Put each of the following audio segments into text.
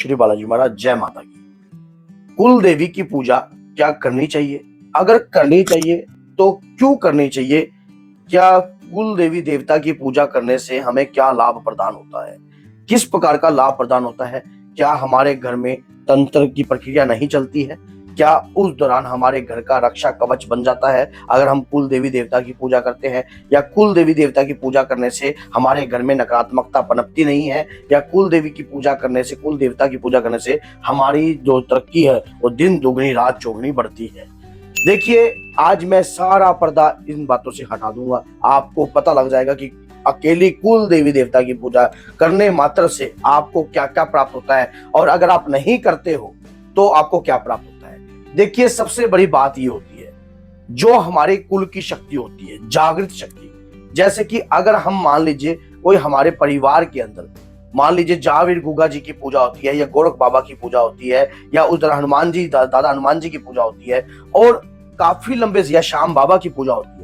श्री बालाजी महाराज, जय माता की। कुल देवी की पूजा क्या करनी चाहिए? अगर करनी चाहिए तो क्यों करनी चाहिए? क्या कुल देवी देवता की पूजा करने से हमें क्या लाभ प्रदान होता है? किस प्रकार का लाभ प्रदान होता है? क्या हमारे घर में तंत्र की प्रक्रिया नहीं चलती है? क्या उस दौरान हमारे घर का रक्षा कवच बन जाता है अगर हम कुल देवी देवता की पूजा करते हैं? या कुल देवी देवता की पूजा करने से हमारे घर में नकारात्मकता पनपती नहीं है? या कुल देवी की पूजा करने से, कुल देवता की पूजा करने से हमारी जो तरक्की है वो दिन दुगनी रात चौगुनी बढ़ती है? देखिए, आज मैं सारा पर्दा इन बातों से हटा दूंगा। आपको पता लग जाएगा कि अकेली कुल देवी देवता की पूजा करने मात्र से आपको क्या क्या प्राप्त होता है, और अगर आप नहीं करते हो तो आपको क्या प्राप्त होता है। देखिए, सबसे बड़ी बात ये होती है, जो हमारे कुल की शक्ति होती है, जागृत शक्ति। जैसे कि अगर हम मान लीजिए कोई हमारे परिवार के अंदर, मान लीजिए जावेर गुगा जी की पूजा होती है, या गोरख बाबा की पूजा होती है, या उधर हनुमान जी, दादा हनुमान जी की पूजा होती है, और काफी लंबे से, या श्याम बाबा की पूजा होती है।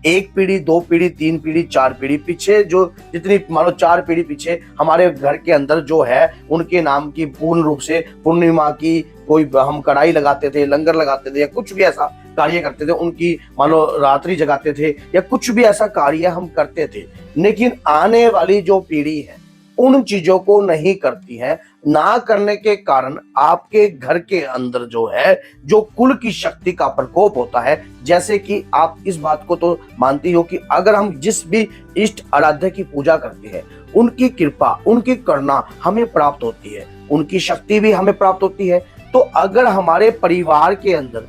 एक पीढ़ी, दो पीढ़ी, तीन पीढ़ी, चार पीढ़ी पीछे, जो जितनी मान लो 4 पीढ़ी पीछे हमारे घर के अंदर जो है उनके नाम की पूर्ण रूप से पूर्णिमा की कोई हम कढ़ाई लगाते थे, लंगर लगाते थे, या कुछ भी ऐसा कार्य करते थे, उनकी मान लो रात्रि जगाते थे, या कुछ भी ऐसा कार्य हम करते थे। लेकिन आने वाली जो पीढ़ी है उन चीजों को नहीं करती है। ना करने के कारण आपके घर के अंदर जो है, जो कुल की शक्ति का प्रकोप होता है, जैसे कि आप इस बात को तो मानती हो कि अगर हम जिस भी इष्ट आराध्य की पूजा करते हैं, उनकी कृपा, उनकी करुणा हमें प्राप्त होती है, उनकी शक्ति भी हमें प्राप्त होती है। तो अगर हमारे परिवार के अंदर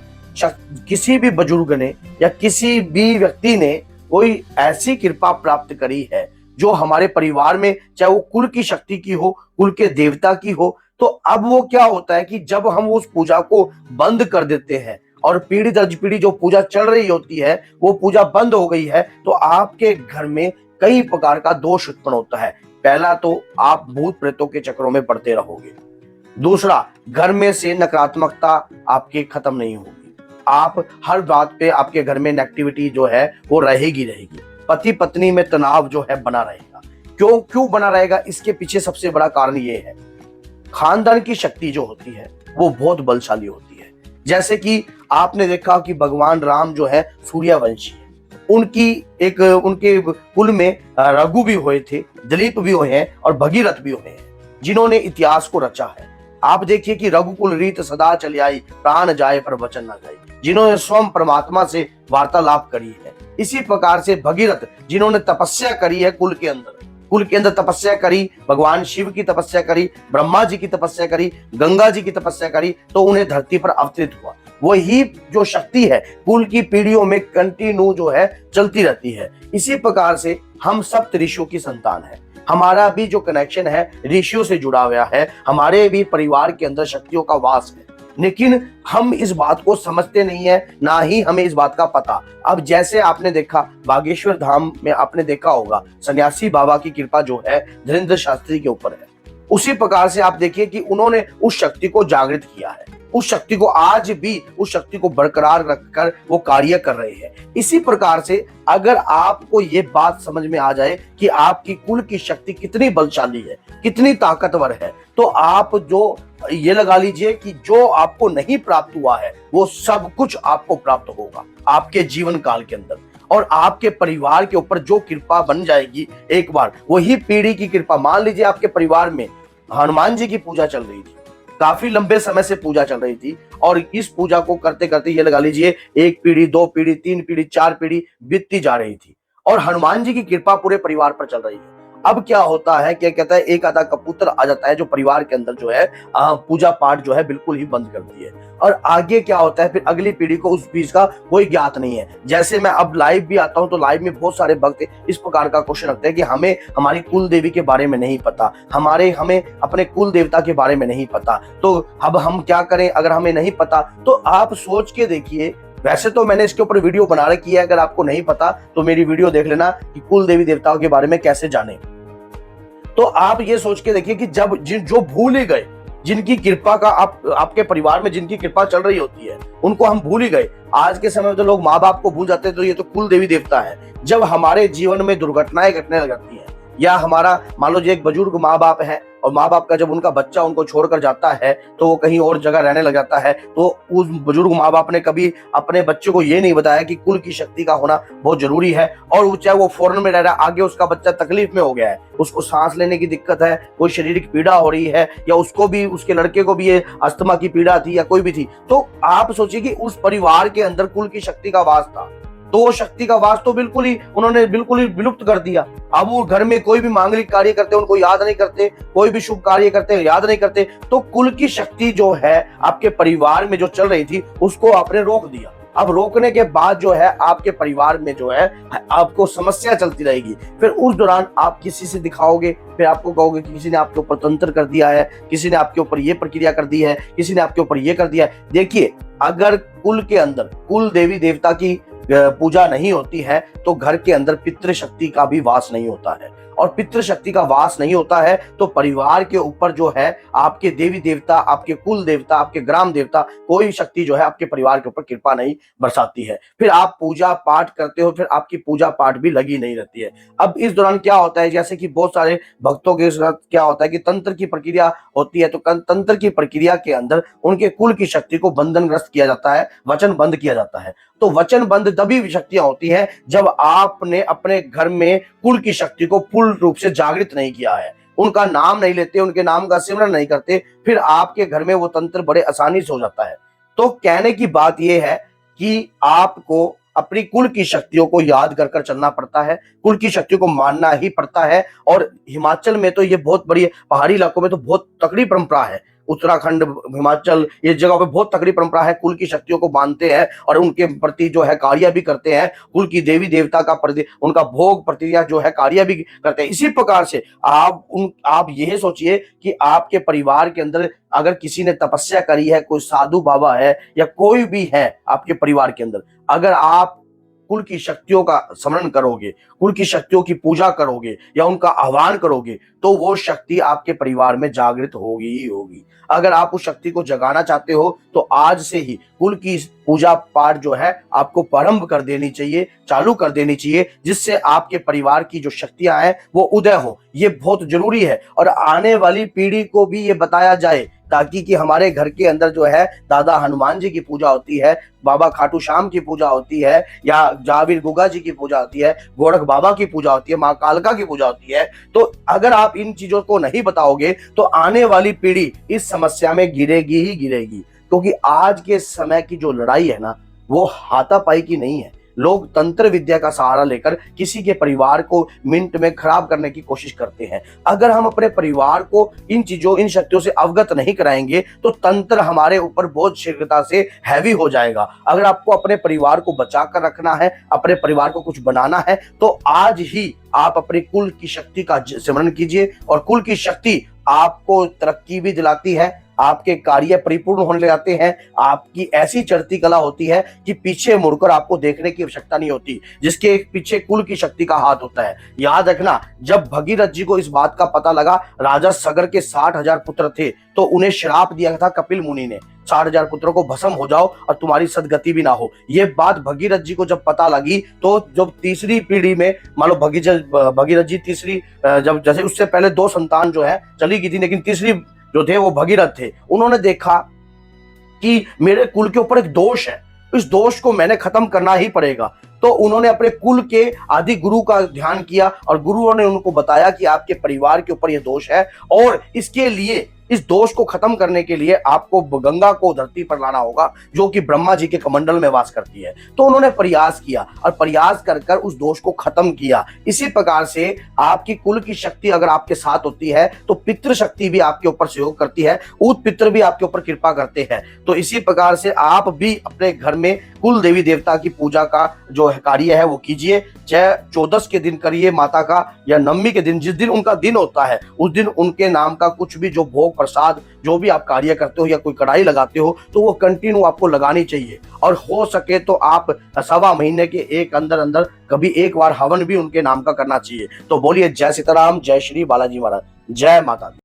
किसी भी बुजुर्ग ने या किसी भी व्यक्ति ने कोई ऐसी कृपा प्राप्त करी है जो हमारे परिवार में, चाहे वो कुल की शक्ति की हो, कुल के देवता की हो, तो अब वो क्या होता है कि जब हम उस पूजा को बंद कर देते हैं और पीढ़ी दर पीढ़ी जो पूजा चल रही होती है वो पूजा बंद हो गई है, तो आपके घर में कई प्रकार का दोष उत्पन्न होता है। पहला तो आप भूत प्रेतों के चक्रों में पड़ते रहोगे। दूसरा, घर में से नकारात्मकता आपके खत्म नहीं होगी। आप हर बात पे, आपके घर में नेगेटिविटी जो है वो रहेगी। पति पत्नी में तनाव जो है बना रहेगा। क्यों बना रहेगा? इसके पीछे सबसे बड़ा कारण ये है, खानदान की शक्ति जो होती है वो बहुत बलशाली होती है। जैसे कि आपने देखा कि भगवान राम जो है सूर्यवंशी है, उनके कुल में रघु भी हुए थे, दिलीप भी हुए हैं, और भगीरथ भी हुए हैं, जिन्होंने इतिहास को रचा है। आप देखिए कि रघुकुल रीत सदा चली आई, प्राण जाए पर वचन न जाए, जिन्होंने स्वयं परमात्मा से वार्तालाप करी है। इसी प्रकार से भगीरथ, जिन्होंने तपस्या करी है कुल के अंदर तपस्या करी, भगवान शिव की तपस्या करी, ब्रह्मा जी की तपस्या करी, गंगा जी की तपस्या करी, तो उन्हें धरती पर अवतरित हुआ। वही जो शक्ति है कुल की पीढ़ियों में कंटिन्यू जो है चलती रहती है। इसी प्रकार से हम सप्त ऋषियों की संतान है। हमारा भी जो कनेक्शन है ऋषियों से जुड़ा हुआ है, हमारे भी परिवार के अंदर शक्तियों का वास है, लेकिन हम इस बात को समझते नहीं है, ना ही हमें इस बात का पता। अब जैसे आपने देखा बागेश्वर धाम में, आपने देखा होगा सन्यासी बाबा की कृपा जो है धीरेन्द्र शास्त्री के ऊपर है। उसी प्रकार से आप देखिए कि उन्होंने उस शक्ति को जागृत किया है, उस शक्ति को आज भी, उस शक्ति को बरकरार रखकर वो कार्य कर रहे हैं। इसी प्रकार से अगर आपको ये बात समझ में आ जाए कि आपकी कुल की शक्ति कितनी बलशाली है, कितनी ताकतवर है, तो आप जो ये लगा लीजिए कि जो आपको नहीं प्राप्त हुआ है वो सब कुछ आपको प्राप्त होगा आपके जीवन काल के अंदर। और आपके परिवार के ऊपर जो कृपा बन जाएगी एक बार, वही पीढ़ी की कृपा। मान लीजिए आपके परिवार में हनुमान जी की पूजा चल रही थी, काफी लंबे समय से पूजा चल रही थी, और इस पूजा को करते करते ये लगा लीजिए 1 पीढ़ी, 2 पीढ़ी, 3 पीढ़ी, 4 पीढ़ी बीतती जा रही थी, और हनुमान जी की कृपा पूरे परिवार पर चल रही है। अब क्या होता है, क्या कहता है, एक आधा कबूतर आ जाता है जो परिवार के अंदर जो है पूजा पाठ जो है बिल्कुल ही बंद कर दी है, और आगे क्या होता है, फिर अगली पीढ़ी को उस चीज का कोई ज्ञात नहीं है। जैसे मैं अब लाइव भी आता हूं तो लाइव में बहुत सारे भक्त इस प्रकार का क्वेश्चन रखते हैं कि हमें हमारी कुल देवी के बारे में नहीं पता, हमें अपने कुल देवता के बारे में नहीं पता, तो अब हम क्या करें अगर हमें नहीं पता? तो आप सोच के देखिए। वैसे तो मैंने इसके ऊपर वीडियो बना रखी है, अगर आपको नहीं पता तो मेरी वीडियो देख लेना कि कुल देवी देवताओं के बारे में कैसे जाने। तो आप ये सोच के देखिए कि जब जो भूल ही गए, जिनकी कृपा का आपके परिवार में जिनकी कृपा चल रही होती है, उनको हम भूल ही गए। आज के समय में तो लोग माँ बाप को भूल जाते हैं, तो ये तो कुल देवी देवता है। जब हमारे जीवन में दुर्घटनाएं घटने लगती हैं, या हमारा मान लो एक बुजुर्ग माँ बाप है और माँ बाप का जब उनका बच्चा उनको छोड़कर जाता है तो वो कहीं और जगह रहने लग जाता है, तो उस बुजुर्ग माँ बाप ने कभी अपने बच्चे को ये नहीं बताया कि कुल की शक्ति का होना बहुत जरूरी है। और चाहे वो फॉरेन में रह रहा है, आगे उसका बच्चा तकलीफ में हो गया है, उसको सांस लेने की दिक्कत है, कोई शारीरिक पीड़ा हो रही है, या उसको भी, उसके लड़के को भी ये अस्थमा की पीड़ा थी या कोई भी थी, तो आप सोचिए कि उस परिवार के अंदर कुल की शक्ति का वास था, तो वो शक्ति का वास तो उन्होंने बिल्कुल ही विलुप्त कर दिया। अब वो घर में कोई भी मांगलिक कार्य करते उनको याद नहीं करते, कोई भी शुभ कार्य करते याद नहीं करते, तो कुल की शक्ति जो है आपके परिवार में जो चल रही थी उसको आपने रोक दिया। अब रोकने के बाद जो है आपके परिवार में जो है आपको समस्या चलती रहेगी। फिर उस दौरान आप किसी से दिखाओगे, फिर आपको कहोगे कि किसी ने आपके ऊपर तंत्र कर दिया है, किसी ने आपके ऊपर ये प्रक्रिया कर दी है, किसी ने आपके ऊपर ये कर दिया है। देखिए, अगर कुल के अंदर कुल देवी देवता की पूजा नहीं होती है तो घर के अंदर पितृशक्ति का भी वास नहीं होता है, और पितृशक्ति का वास नहीं होता है तो परिवार के ऊपर जो है आपके देवी देवता, आपके कुल देवता, आपके ग्राम देवता, कोई शक्ति जो है आपके परिवार के ऊपर कृपा नहीं बरसाती है। फिर आप पूजा पाठ करते हो, फिर आपकी पूजा पाठ भी लगी नहीं रहती है। अब इस दौरान क्या होता है, जैसे कि बहुत सारे भक्तों के साथ क्या होता है कि तंत्र की प्रक्रिया होती है, तो तंत्र की प्रक्रिया के अंदर उनके कुल की शक्ति को बंधनग्रस्त किया जाता है, वचन बंद किया जाता है। तो वचन बंद तभी शक्तियां होती है जब आपने अपने घर में कुल की शक्ति को पूर्ण रूप से जागृत नहीं किया है, उनका नाम नहीं लेते, उनके नाम का सिमरन नहीं करते, फिर आपके घर में वो तंत्र बड़े आसानी से हो जाता है। तो कहने की बात यह है कि आपको अपनी कुल की शक्तियों को याद कर कर चलना पड़ता है, कुल की शक्तियों को मानना ही पड़ता है। और हिमाचल में तो ये बहुत बड़ी, पहाड़ी इलाकों में तो बहुत तकड़ी परंपरा है, उत्तराखंड, हिमाचल, ये जगह पे बहुत तगड़ी परंपरा है, कुल की शक्तियों को मानते हैं और उनके प्रति जो है कार्य भी करते हैं, कुल की देवी देवता का प्रति उनका भोग प्रक्रिया जो है कार्य भी करते हैं। इसी प्रकार से आप यह सोचिए कि आपके परिवार के अंदर अगर किसी ने तपस्या करी है, कोई साधु बाबा है या कोई भी है आपके परिवार के अंदर, अगर आप कुल की शक्तियों का स्मरण करोगे, कुल की शक्तियों की पूजा करोगे या उनका आह्वान करोगे, तो वो शक्ति आपके परिवार में जागृत होगी ही होगी। अगर आप उस शक्ति को जगाना चाहते हो तो आज से ही कुल की पूजा पाठ जो है आपको प्रारंभ कर देनी चाहिए, चालू कर देनी चाहिए, जिससे आपके परिवार की जो शक्तियां हैं वो उदय हो। ये बहुत जरूरी है और आने वाली पीढ़ी को भी ये बताया जाए, ताकि कि हमारे घर के अंदर जो है दादा हनुमान जी की पूजा होती है, बाबा खाटू श्याम की पूजा होती है, या जाविर गुगा जी की पूजा होती है, गोरख बाबा की पूजा होती है, माँ कालका की पूजा होती है। तो अगर आप इन चीजों को नहीं बताओगे तो आने वाली पीढ़ी इस समस्या में गिरेगी ही गिरेगी। क्योंकि आज के समय की जो लड़ाई है ना, वो हाथापाई की नहीं है। लोग तंत्र विद्या का सहारा लेकर किसी के परिवार को मिनट में खराब करने की कोशिश करते हैं। अगर हम अपने परिवार को इन चीजों, इन शक्तियों से अवगत नहीं कराएंगे तो तंत्र हमारे ऊपर बहुत शीघ्रता से हैवी हो जाएगा। अगर आपको अपने परिवार को बचा कर रखना है, अपने परिवार को कुछ बनाना है, तो आज ही आप अपनी कुल की शक्ति का स्मरण कीजिए। और कुल की शक्ति आपको तरक्की भी दिलाती है, आपके कार्य परिपूर्ण होने जाते हैं, आपकी ऐसी चढ़ती कला होती है कि पीछे मुड़कर आपको देखने की आवश्यकता नहीं होती, जिसके पीछे कुल की शक्ति का हाथ होता है। याद रखना, जब भगीरथ जी को इस बात का पता लगा, राजा सगर के 60,000 पुत्र थे, तो उन्हें श्राप दिया था कपिल मुनि ने, 60,000 पुत्रों को भस्म हो जाओ और तुम्हारी सदगति भी ना हो। ये बात भगीरथ जी को जब पता लगी, तो जब तीसरी पीढ़ी में, मान लो भगीरथ जी तीसरी, जब जैसे उससे पहले 2 संतान जो है चली गई थी, लेकिन तीसरी जो थे वो भगीरथ थे। उन्होंने देखा कि मेरे कुल के ऊपर एक दोष है, इस दोष को मैंने खत्म करना ही पड़ेगा। तो उन्होंने अपने कुल के आदि गुरु का ध्यान किया और गुरुओं ने उनको बताया कि आपके परिवार के ऊपर यह दोष है और इसके लिए, इस दोष को खत्म करने के लिए आपको गंगा को धरती पर लाना होगा, जो कि ब्रह्मा जी के कमंडल में वास करती है। तो उन्होंने प्रयास किया और प्रयास कर कर उस दोष को खत्म किया। इसी प्रकार से आपकी कुल की शक्ति अगर आपके साथ होती है तो पितृ शक्ति भी आपके ऊपर सहयोग करती है, ऊत पितृ भी आपके ऊपर कृपा करते हैं। तो इसी प्रकार से आप भी अपने घर में कुल देवी देवता की पूजा का जो कार्य है वो कीजिए। चाहे 14 के दिन करिए माता का, या नवमी के दिन, जिस दिन उनका दिन होता है उस दिन उनके नाम का कुछ भी जो भोग प्रसाद जो भी आप कार्य करते हो या कोई कढ़ाई लगाते हो तो वो कंटिन्यू आपको लगानी चाहिए। और हो सके तो आप 1.25 महीने के एक अंदर अंदर कभी एक बार हवन भी उनके नाम का करना चाहिए। तो बोलिए जय सीताराम, जय श्री बालाजी महाराज, जय माता दी।